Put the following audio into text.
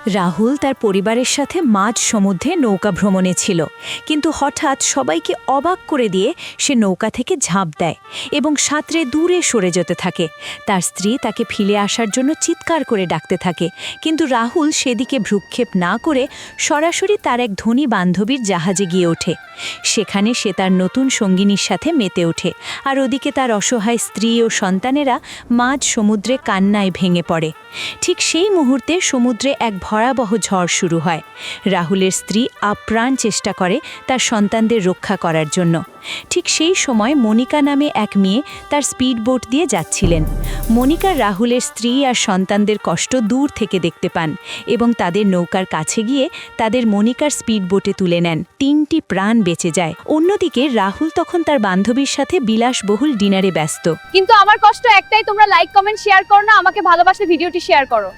রাহুল তার পরিবারের সাথে মাঝ সমুদ্রে নৌকা ভ্রমণে ছিল, কিন্তু হঠাৎ সবাইকে অবাক করে দিয়ে সে নৌকা থেকে ঝাঁপ দেয় এবং সাঁতরে দূরে সরে যেতে থাকে। তার স্ত্রী তাকে ফিরে আসার জন্য চিৎকার করে ডাকতে থাকে, কিন্তু রাহুল সেদিকে ভ্রুক্ষেপ না করে সরাসরি তার এক ধনী বান্ধবীর জাহাজে গিয়ে ওঠে। সেখানে সে তার নতুন সঙ্গিনীর সাথে মেতে ওঠে, আর ওদিকে তার অসহায় স্ত্রী ও সন্তানেরা মাঝ সমুদ্রে কান্নায় ভেঙে পড়ে। ঠিক সেই মুহূর্তে সমুদ্রে এক ভয়াবহ ঝড় শুরু হয়। রাহুলের স্ত্রী আপ্রাণ চেষ্টা করে তার সন্তানদের রক্ষা করার জন্য। ঠিক সেই সময় মনিকা নামে এক মেয়ে তার স্পিডবোট দিয়ে যাচ্ছিলেন। মনিকা রাহুলের স্ত্রী আর সন্তানদের কষ্ট দূর থেকে দেখতে পান এবং তাদের নৌকার কাছে গিয়ে তাদের মনিকার স্পিডবোটে তুলে নেন। 3টি প্রাণ বেঁচে যায়। অন্যদিকে রাহুল তখন তার বান্ধবীর সাথে বিলাসবহুল ডিনারে ব্যস্ত। কিন্তু আমার কষ্ট একটাই, তোমরা লাইক কমেন্ট শেয়ার করো না, আমাকে ভালোবাসে ভিডিওটি শেয়ার করো।